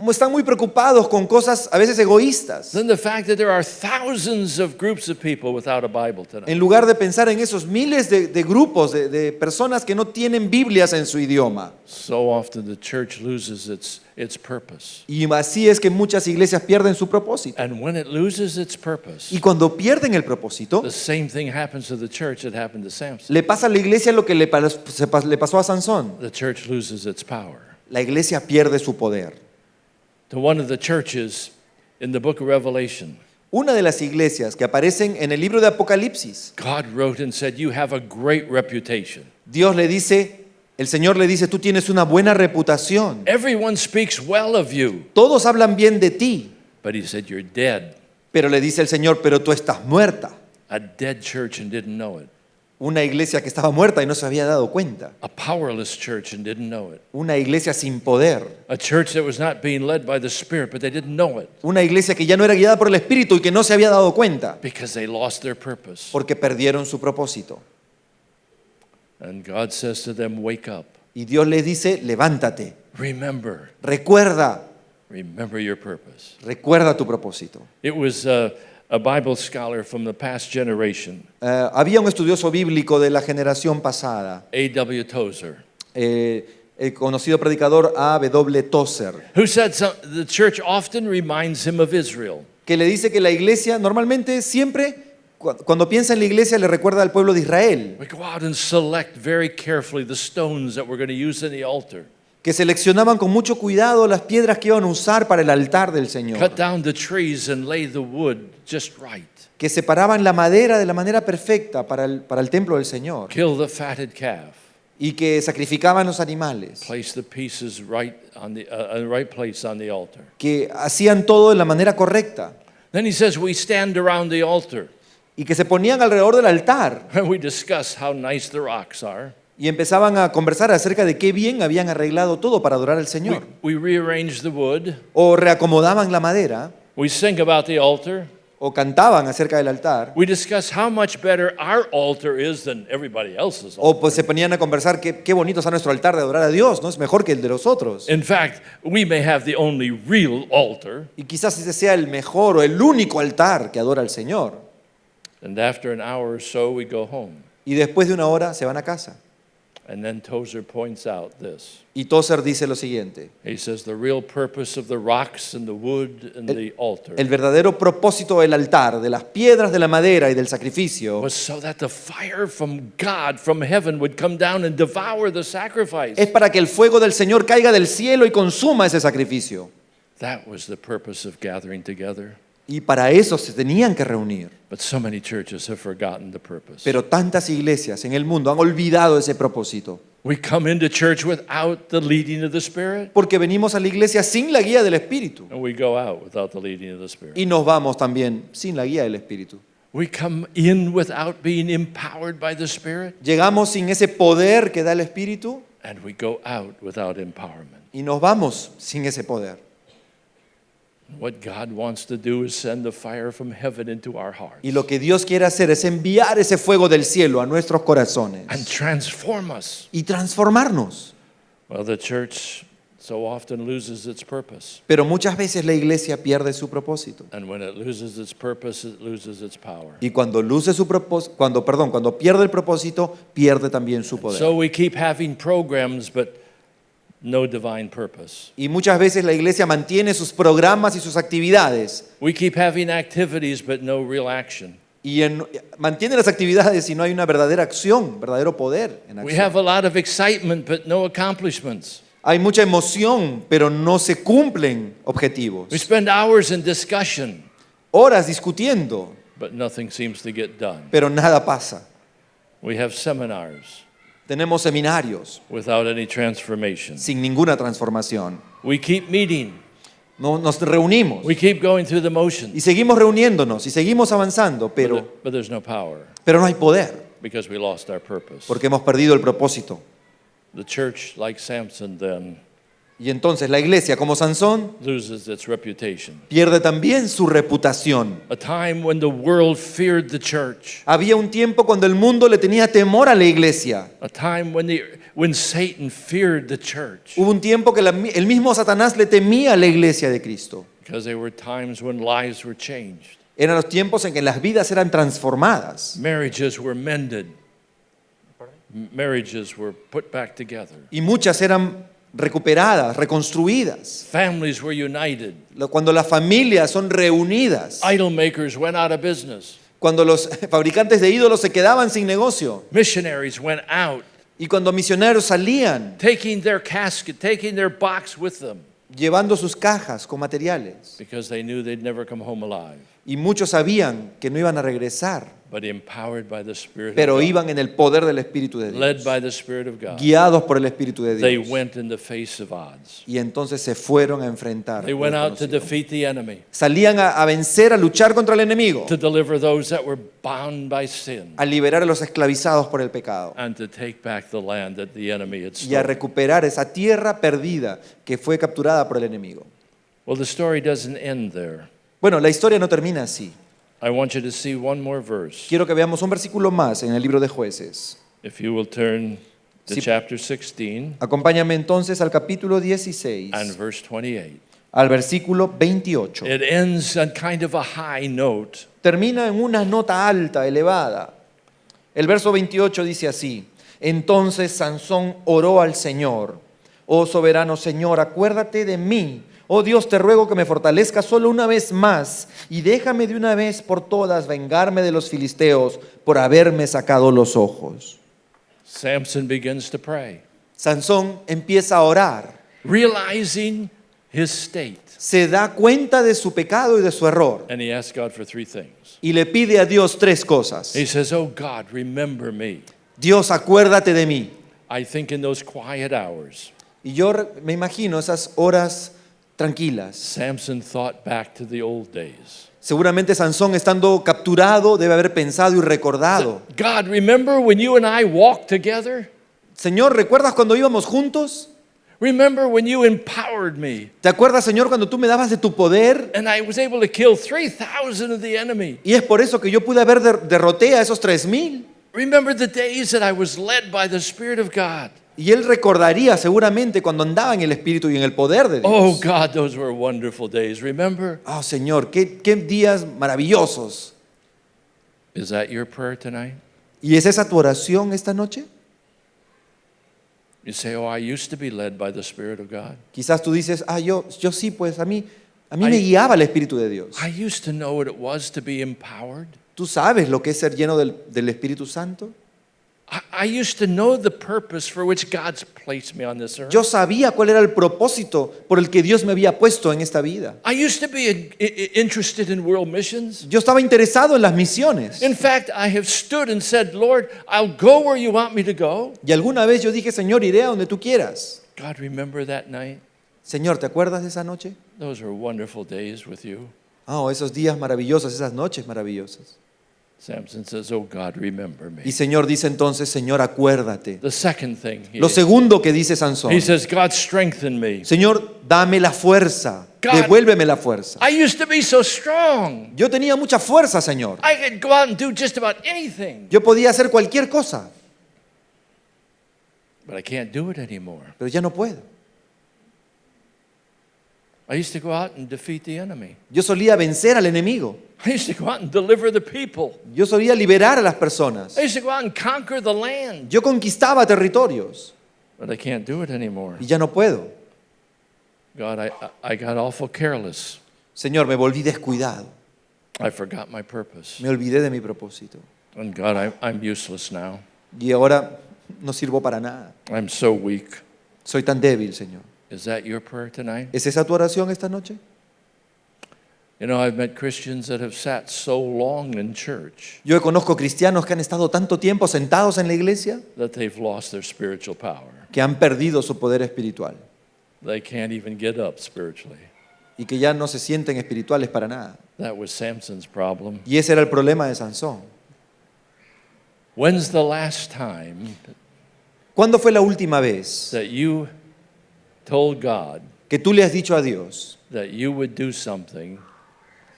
S2: Están muy preocupados con cosas a veces egoístas,
S1: than the fact that there are thousands of groups of people without a Bible tonight.
S2: en lugar de pensar en esos miles de grupos de personas que no tienen Biblias en su idioma.
S1: So often the church loses its purpose.
S2: Y así es que muchas iglesias pierden su propósito.
S1: And when it loses its purpose,
S2: Y cuando pierden el propósito,
S1: the same thing happens to the church that happened to Samson.
S2: le pasa a la iglesia lo que le pasó a Sansón.
S1: The church loses its power.
S2: La iglesia pierde su poder.
S1: To one of the churches in the book of Revelation,
S2: Una de las iglesias que aparecen en el libro de Apocalipsis,
S1: God wrote and said, "You have a great reputation.
S2: Dios le dice, el Señor le dice: tú tienes una buena reputación.
S1: Everyone speaks well of you."
S2: Todos hablan bien de ti.
S1: But he said, "You're dead."
S2: Pero le dice el Señor: pero tú estás muerta.
S1: A dead church and didn't know it.
S2: Una iglesia que estaba muerta y no se había dado cuenta.
S1: A powerless church and didn't know it.
S2: Una iglesia sin poder.
S1: A church that was not being led by the Spirit, but they didn't know it
S2: Una iglesia que ya no era guiada por el Espíritu y que no se había dado cuenta
S1: because they lost their purpose.
S2: porque perdieron su propósito.
S1: And God says to them, "Wake up.
S2: Y Dios les dice: levántate,
S1: Remember.
S2: recuerda,
S1: Remember your purpose.
S2: Recuerda tu propósito.
S1: It was a Bible scholar from the past generation,
S2: Había un estudioso bíblico de la generación pasada,
S1: A.W. Tozer,
S2: el conocido predicador A.W. Tozer,
S1: who said the church often reminds him of Israel.
S2: que le dice que la iglesia normalmente siempre, cuando piensa en la iglesia, le recuerda al pueblo de Israel,
S1: We go out and select very carefully the stones that we're going to use in the altar.
S2: que seleccionaban con mucho cuidado las piedras que iban a usar para el altar del Señor,
S1: Cut down the trees and lay the wood just right.
S2: que separaban la madera de la manera perfecta para el templo del Señor,
S1: Kill the fatted calf.
S2: y que sacrificaban los animales,
S1: Place the pieces right on the right place on the altar.
S2: que hacían todo de la manera correcta,
S1: Then he says we stand around the altar
S2: y que se ponían alrededor del altar
S1: and we discuss how nice the rocks are.
S2: y empezaban a conversar acerca de qué bien habían arreglado todo para adorar al
S1: We,
S2: Señor.
S1: we rearrange the wood.
S2: O reacomodaban la madera,
S1: We sing about the altar.
S2: o cantaban acerca del altar,
S1: We discuss how much better our altar is than everybody else's altar.
S2: o pues se ponían a conversar qué bonito está nuestro altar de adorar a Dios, ¿no? Es mejor que el de los otros.
S1: In fact, we may have the only real altar.
S2: Y quizás ese sea el mejor o el único altar que adora al Señor.
S1: And after an hour or so, we go home.
S2: Y después de una hora se van a casa.
S1: And then Tozer points out this.
S2: Y Tozer dice lo siguiente:
S1: He says the real purpose of the rocks and the wood and the altar
S2: el verdadero propósito del altar, de las piedras, de la madera y del sacrificio,
S1: was so that the fire from God, from heaven, would come down and devour the sacrifice.
S2: es para que el fuego del Señor caiga del cielo y consuma ese sacrificio.
S1: That was the purpose of gathering together.
S2: Y para eso se tenían que reunir.
S1: But so many churches have forgotten the purpose.
S2: Pero tantas iglesias en el mundo han olvidado ese propósito.
S1: We come into church without the leading of the Spirit,
S2: Porque venimos a la iglesia sin la guía del Espíritu.
S1: and we go out without the leading of the Spirit.
S2: Y nos vamos también sin la guía del Espíritu.
S1: We come in without being empowered by the Spirit,
S2: Llegamos sin ese poder que da el Espíritu
S1: and we go out without empowerment.
S2: y nos vamos sin ese poder.
S1: What God wants to do is send the fire from heaven into our hearts
S2: Y lo que Dios quiere hacer es enviar ese fuego del cielo a nuestros corazones
S1: and transform us.
S2: y transformarnos.
S1: Well, the church so often loses its purpose.
S2: Pero muchas veces la iglesia pierde su propósito.
S1: And when it loses its purpose, it loses its power.
S2: Y cuando pierde el propósito, pierde también su poder.
S1: So we keep having programs, but no divine purpose.
S2: Y muchas veces la iglesia mantiene sus programas y sus actividades
S1: We keep having activities, but no real action.
S2: y mantiene las actividades y no hay una verdadera acción, verdadero poder en
S1: We
S2: acción.
S1: have a lot of excitement, but no accomplishments.
S2: Hay mucha emoción, pero no se cumplen objetivos.
S1: We spend hours in discussion,
S2: Horas discutiendo,
S1: but nothing seems to get done.
S2: pero nada pasa.
S1: We have seminars
S2: Tenemos seminarios
S1: without any transformation.
S2: sin ninguna transformación.
S1: We keep meeting.
S2: No, nos reunimos
S1: We keep going through the motions,
S2: y seguimos reuniéndonos y seguimos avanzando, pero
S1: but there's no power
S2: no hay poder
S1: because we lost our purpose.
S2: porque hemos perdido el propósito.
S1: The church, like Samson, then
S2: Y entonces la iglesia, como Sansón,
S1: loses its reputation.
S2: pierde también su reputación.
S1: A time when the world feared the church.
S2: Había un tiempo cuando el mundo le tenía temor a la iglesia.
S1: A time when Satan feared the church.
S2: Hubo un tiempo que el mismo Satanás le temía a la iglesia de Cristo.
S1: Because there were times when lives were changed.
S2: Eran los tiempos en que las vidas eran transformadas
S1: Marriages were mended. Marriages were put back together.
S2: y muchas eran recuperadas, reconstruidas.
S1: Families were united.
S2: Cuando las familias son reunidas,
S1: Idol makers went out of business.
S2: cuando los fabricantes de ídolos se quedaban sin negocio
S1: Missionaries went out,
S2: y cuando misioneros salían
S1: taking their casket, taking their box with them,
S2: llevando sus cajas con materiales.
S1: because they knew they'd never come home alive.
S2: Y muchos sabían que no iban a regresar,
S1: But empowered by the Spirit
S2: pero
S1: of God,
S2: iban en el poder del Espíritu de
S1: led
S2: Dios,
S1: by the Spirit of God,
S2: guiados por el Espíritu de
S1: they
S2: Dios.
S1: went in the face of odds.
S2: Y entonces se fueron a enfrentar.
S1: They
S2: lo
S1: went out to
S2: desconocido.
S1: defeat the enemy,
S2: Salían a vencer, a luchar contra el enemigo,
S1: to deliver those that were bound by sin,
S2: a liberar a los esclavizados por el pecado
S1: and to take back the land that the enemy had
S2: y a
S1: stolen.
S2: recuperar esa tierra perdida que fue capturada por el enemigo.
S1: Well, the story doesn't end there.
S2: Bueno, la historia no termina así.
S1: I want you to see one more verse.
S2: Quiero que veamos un versículo más en el libro de Jueces.
S1: If you will turn to
S2: Sí.
S1: chapter 16
S2: Acompáñame entonces al capítulo 16
S1: and verse 28.
S2: al versículo 28.
S1: It ends on kind of a high note.
S2: Termina en una nota alta, elevada. El verso 28 dice así: entonces Sansón oró al Señor: oh soberano Señor, acuérdate de mí. Oh Dios, te ruego que me fortalezca solo una vez más y déjame de una vez por todas vengarme de los filisteos por haberme sacado los ojos.
S1: Samson begins to pray,
S2: Sansón empieza a orar.
S1: realizing his state.
S2: Se da cuenta de su pecado y de su error
S1: And he asks God for three things.
S2: y le pide a Dios tres cosas.
S1: He says, oh God, remember me.
S2: Dios, acuérdate de mí.
S1: I think in those quiet hours,
S2: Y yo me imagino esas horas tranquilas.
S1: Samson thought back to the old days.
S2: Seguramente Sansón, estando capturado, debe haber pensado y recordado:
S1: God, remember when you and I walked together?
S2: Señor, ¿recuerdas cuando íbamos juntos?
S1: Remember when you empowered me
S2: ¿Te acuerdas, Señor, cuando tú me dabas de tu poder?
S1: and I was able to kill 3,000 of the enemy?
S2: Y es por eso que yo pude haber derroté a esos 3,000.
S1: Remember the days that I was led by the Spirit of God?
S2: Y él recordaría seguramente cuando andaba en el Espíritu y en el poder de Dios.
S1: Oh God, those were wonderful days. Remember?
S2: Oh, Señor, qué días maravillosos.
S1: Is that your prayer tonight?
S2: ¿Y es esa tu oración esta noche?
S1: You say, oh, I used to be led by the Spirit of God.
S2: Quizás tú dices: yo sí, pues a mí me guiaba el Espíritu de Dios.
S1: I used to know what it was to be empowered.
S2: ¿Tú sabes lo que es ser lleno del Espíritu Santo?
S1: I used to know the purpose for which God's placed me on this earth.
S2: Yo sabía cuál era el propósito por el que Dios me había puesto en esta vida.
S1: I used to be interested in world missions.
S2: Yo estaba interesado en las misiones.
S1: In fact, I have stood and said, Lord, I'll go where you want me to go.
S2: Y alguna vez yo dije: Señor, iré a donde tú quieras.
S1: God, remember that night?
S2: Señor, ¿te acuerdas de esa noche?
S1: Those were wonderful days with you.
S2: Oh, esos días maravillosos, esas noches maravillosas.
S1: Samson says, oh God, remember me.
S2: Y Señor dice entonces: Señor, acuérdate.
S1: The second thing,
S2: Lo segundo que dice
S1: he
S2: Sansón:
S1: says, God, strengthen me.
S2: Señor, dame la fuerza,
S1: God.
S2: devuélveme la fuerza.
S1: I used to be so strong.
S2: Yo tenía mucha fuerza, Señor.
S1: I could go out and do just about anything.
S2: Yo podía hacer cualquier cosa,
S1: But I can't do it anymore.
S2: pero ya no puedo.
S1: I used to go out and defeat the enemy.
S2: Yo solía vencer al enemigo.
S1: I used to go out and deliver the people.
S2: Yo solía liberar a las personas.
S1: I used to go out and conquer the land.
S2: Yo conquistaba territorios
S1: But I can't do it anymore.
S2: y ya no puedo.
S1: God, I got awful careless.
S2: Señor, me volví descuidado.
S1: I forgot my purpose.
S2: Me olvidé de mi propósito.
S1: And God, I'm useless now.
S2: Y ahora no sirvo para nada.
S1: I'm so weak.
S2: Soy tan débil, Señor.
S1: Is that your prayer tonight?
S2: ¿Es esa tu oración esta noche?
S1: You know, I've met Christians that have sat so long in church
S2: Yo conozco cristianos que han estado tanto tiempo sentados en la iglesia
S1: that they've lost their spiritual power.
S2: que han perdido su poder espiritual
S1: They can't even get up spiritually.
S2: y que ya no se sienten espirituales para nada.
S1: That was Samson's problem.
S2: Y ese era el problema de Sansón.
S1: When's the last time
S2: ¿Cuándo fue la última vez
S1: that you told God
S2: que tú le has dicho a Dios
S1: that you would do something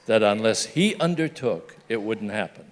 S1: that unless He undertook, it wouldn't happen?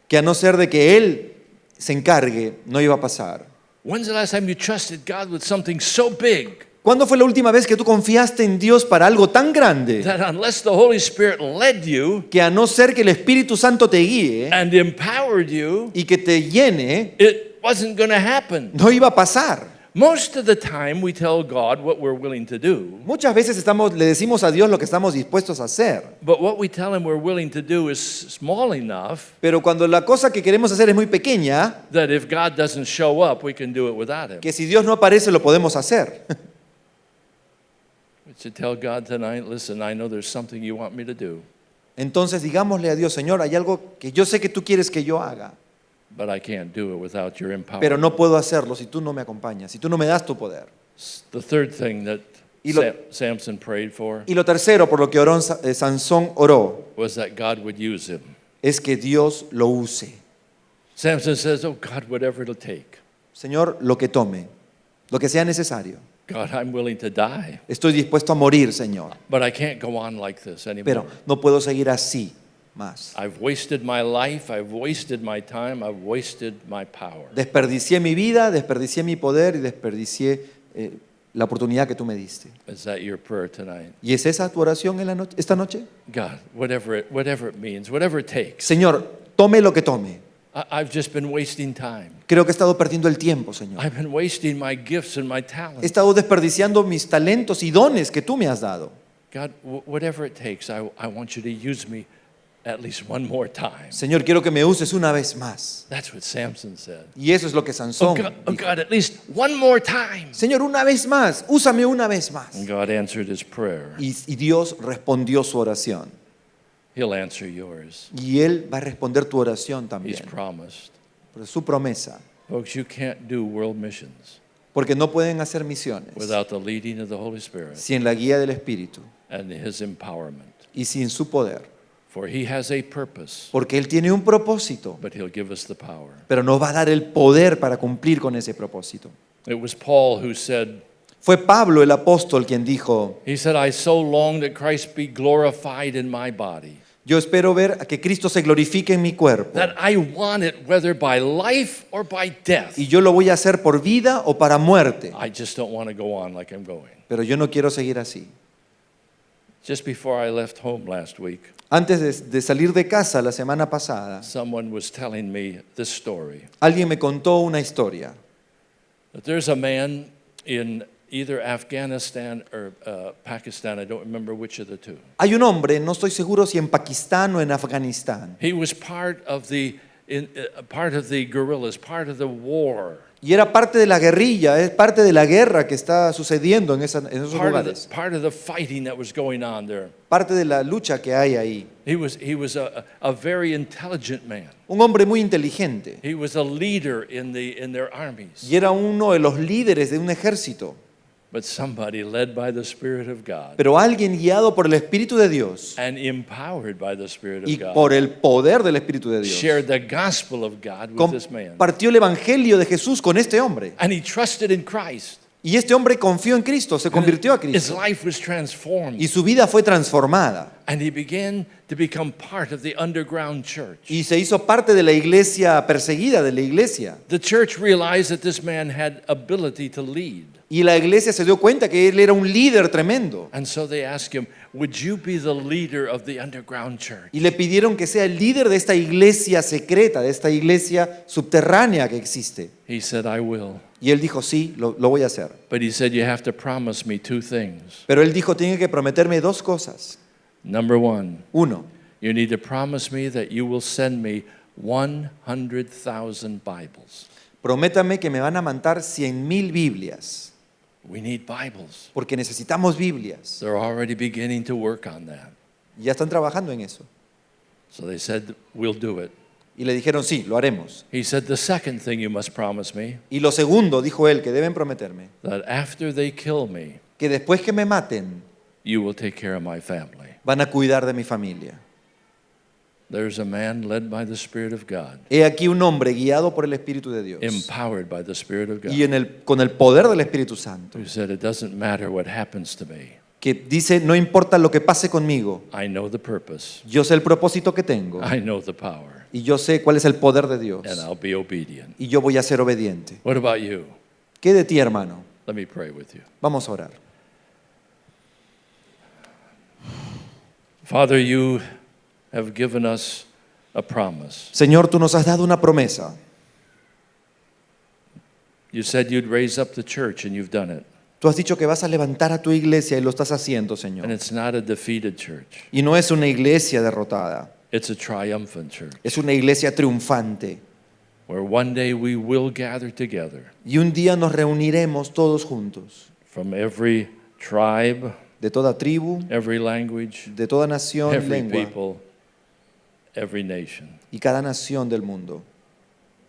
S2: que a no ser de que Él se encargue, no iba a pasar?
S1: When's the last time you trusted God with something so big
S2: ¿Cuándo fue la última vez que tú confiaste en Dios para algo tan grande
S1: that unless the Holy Spirit led you
S2: que a no ser que el Espíritu Santo te guíe
S1: and empowered you,
S2: y que te llene,
S1: it wasn't going to happen?
S2: no iba a pasar?
S1: Most of the time we tell God what we're willing to do,
S2: Muchas veces le decimos a Dios lo que estamos dispuestos a hacer,
S1: but what we tell Him we're willing to do is small enough
S2: pero cuando la cosa que queremos hacer es muy pequeña,
S1: that if God doesn't show up, we can do it without Him.
S2: que si Dios no aparece lo podemos hacer.
S1: We should tell God tonight, listen, I know there's something you want me to do,
S2: Entonces digámosle a Dios: Señor, hay algo que yo sé que tú quieres que yo haga,
S1: but I can't do it without your
S2: pero
S1: empowerment.
S2: no puedo hacerlo si tú no me acompañas, si tú no me das tu poder.
S1: The third thing that
S2: Y lo-
S1: Samson prayed for
S2: Y lo tercero por lo que Sansón oró
S1: was that God would use him.
S2: es que Dios lo use.
S1: Samson says, oh God, whatever it'll take.
S2: Señor, lo que tome, lo que sea necesario.
S1: God, I'm willing to die,
S2: Estoy dispuesto a morir, Señor,
S1: but I can't go on like this anymore.
S2: pero no puedo seguir así más.
S1: I've wasted my life, I've wasted my time, I've wasted my power.
S2: Desperdicié mi vida, desperdicié mi poder y desperdicié la oportunidad que tú me diste.
S1: Is that your prayer tonight?
S2: ¿Y es esa tu oración en esta noche?
S1: God, whatever it means, whatever it takes.
S2: Señor, tome lo que tome.
S1: I've just been wasting time.
S2: Creo que he estado perdiendo el tiempo, Señor.
S1: I've been wasting my gifts and my
S2: He
S1: talents.
S2: estado desperdiciando mis talentos y dones que tú me has dado.
S1: God, whatever it takes, I want you to use me at least one more time.
S2: Señor, quiero que me uses una vez más.
S1: That's what Samson said.
S2: Y eso es lo que
S1: Oh
S2: Sansón
S1: God, oh
S2: dijo.
S1: God, at least one more time.
S2: Señor, una vez más, úsame una vez más.
S1: And God answered his prayer.
S2: Y Dios respondió su oración.
S1: He'll answer yours.
S2: Y Él va a responder tu oración
S1: He's
S2: también.
S1: promised.
S2: Por su promesa.
S1: Folks, you can't do world missions
S2: Porque no pueden hacer misiones
S1: without the leading of the Holy Spirit
S2: sin la guía del Espíritu
S1: and his empowerment.
S2: y sin su poder.
S1: For he has a purpose,
S2: Porque Él tiene un propósito,
S1: but he'll give us the power.
S2: pero nos va a dar el poder para cumplir con ese propósito.
S1: It was Paul who said,
S2: Fue Pablo el apóstol quien dijo,
S1: he said, I so long that Christ be glorified in my body,
S2: yo espero ver a que Cristo se glorifique en mi cuerpo.
S1: that I want it whether by life or by death.
S2: Y yo lo voy a hacer por vida o para muerte.
S1: I just don't want to go on like I'm going.
S2: Pero yo no quiero seguir así.
S1: Just before I left home last week,
S2: Antes de salir de casa la semana pasada,
S1: someone was telling me this story.
S2: alguien me contó una historia.
S1: That there's a man in either Afghanistan or Pakistan, I don't remember which of the two.
S2: Hay un hombre, no estoy seguro si en Pakistán o en Afganistán,
S1: He was part of the guerrillas, part of the war,
S2: y era parte de la guerrilla, es parte de la guerra que está sucediendo en esos lugares,
S1: part of the fighting that was going on there.
S2: parte de la lucha que hay ahí.
S1: He was a very intelligent man.
S2: Un hombre muy inteligente,
S1: He was a leader in their armies.
S2: y era uno de los líderes de un ejército.
S1: But somebody led by the Spirit of God
S2: Pero alguien guiado por el Espíritu de Dios
S1: and empowered by the Spirit
S2: y
S1: of God
S2: por el poder del Espíritu de Dios,
S1: shared the gospel of God with this man.
S2: compartió el Evangelio de Jesús con este hombre.
S1: And he trusted in Christ.
S2: Y este hombre confió en Cristo, se convirtió a
S1: His
S2: Cristo.
S1: life was transformed.
S2: Y su vida fue transformada.
S1: And he began to become part of the underground church.
S2: Y se hizo parte de la iglesia perseguida, de la iglesia.
S1: The church realized that this man had ability to lead.
S2: Y la iglesia se dio cuenta que él era un líder tremendo.
S1: And so they asked him, would you be the leader of the underground church?
S2: Y le pidieron que sea el líder de esta iglesia secreta, de esta iglesia subterránea que existe.
S1: He said, I will.
S2: Y él dijo, sí, lo voy a hacer.
S1: But he said, you have to promise me two things.
S2: Pero él dijo, tiene que prometerme dos cosas.
S1: Number one,
S2: Uno,
S1: you need to promise me that you will send me 100,000 Bibles.
S2: prométame que me van a mandar 100,000 Biblias.
S1: We need Bibles.
S2: Porque necesitamos Biblias.
S1: They're already beginning to work on that.
S2: Ya están trabajando en eso.
S1: So they said, we'll do it.
S2: Y le dijeron, sí, lo haremos.
S1: He said, the second thing you must promise me,
S2: Y lo segundo, dijo él, que deben prometerme,
S1: that after they kill me,
S2: que después que me maten,
S1: you will take care of my family.
S2: van a cuidar de mi familia.
S1: There's a man led by the Spirit of God,
S2: He aquí un hombre guiado por el Espíritu de Dios
S1: empowered by the Spirit of
S2: y
S1: God,
S2: con el poder del Espíritu Santo,
S1: who said, it doesn't matter what happens to me.
S2: que dice, no importa lo que pase conmigo,
S1: I know the purpose.
S2: yo sé el propósito que tengo
S1: I know the power.
S2: y yo sé cuál es el poder de Dios
S1: And I'll be obedient.
S2: y yo voy a ser obediente.
S1: What about you?
S2: ¿Qué de ti, hermano?
S1: Let me pray with you.
S2: Vamos a orar.
S1: Father, you have given us a promise.
S2: Señor, tú nos has dado una promesa.
S1: You said you'd raise up the church, and you've done it.
S2: Tú has dicho que vas a levantar a tu iglesia y lo estás haciendo,
S1: And
S2: Señor.
S1: it's not a defeated church.
S2: Y no es una iglesia derrotada,
S1: It's a triumphant church
S2: es una iglesia triunfante.
S1: where one day we will gather together
S2: Y un día nos reuniremos todos juntos,
S1: from every tribe,
S2: de toda tribu,
S1: every language,
S2: de toda nación,
S1: every
S2: lengua
S1: people, every nation.
S2: y cada nación del mundo.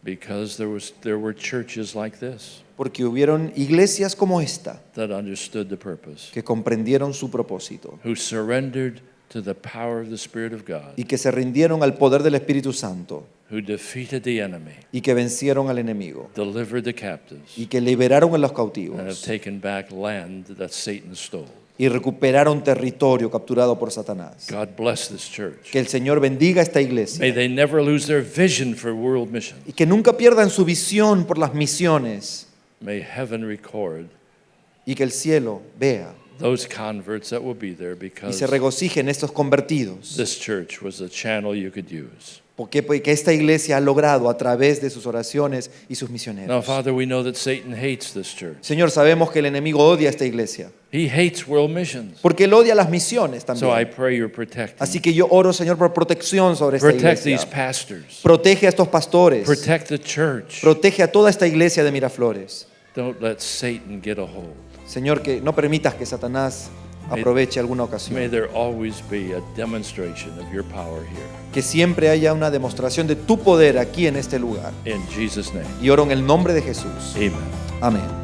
S1: Because there were churches like this
S2: Porque hubieron iglesias como esta
S1: that understood the purpose,
S2: que comprendieron su propósito
S1: who surrendered to the power of the Spirit of God,
S2: y que se rindieron al poder del Espíritu Santo
S1: who defeated the enemy,
S2: y que vencieron al enemigo
S1: delivered the captives,
S2: y que liberaron a los
S1: and have
S2: cautivos
S1: taken back land that Satan stole.
S2: y recuperaron territorio capturado por Satanás.
S1: God bless this church.
S2: Que el Señor bendiga esta
S1: May
S2: iglesia
S1: they never lose their vision for world mission.
S2: y que nunca pierdan su visión por las misiones.
S1: May heaven record
S2: y que el cielo vea
S1: those converts that will be there
S2: y
S1: because
S2: se regocijen estos convertidos.
S1: this church was a channel you could use.
S2: Porque esta iglesia ha logrado a través de sus oraciones y sus
S1: Now,
S2: misioneros.
S1: Father, we know that Satan hates this church.
S2: Señor, sabemos que el enemigo odia esta iglesia,
S1: He hates world missions.
S2: porque él odia las misiones
S1: So I
S2: también.
S1: pray you're protecting.
S2: Así que yo oro, Señor, por protección sobre esta
S1: Protect these
S2: iglesia.
S1: pastors.
S2: Protege a estos pastores.
S1: Protect the church.
S2: Protege a toda esta iglesia de Miraflores.
S1: Don't let Satan get a hold.
S2: Señor, que no permitas que Satanás aproveche alguna
S1: May
S2: ocasión.
S1: there always be a demonstration of your power here.
S2: Que siempre haya una demostración de tu poder aquí en este lugar.
S1: In Jesus' name,
S2: Y oro en el nombre de Jesús.
S1: amen.
S2: Amén.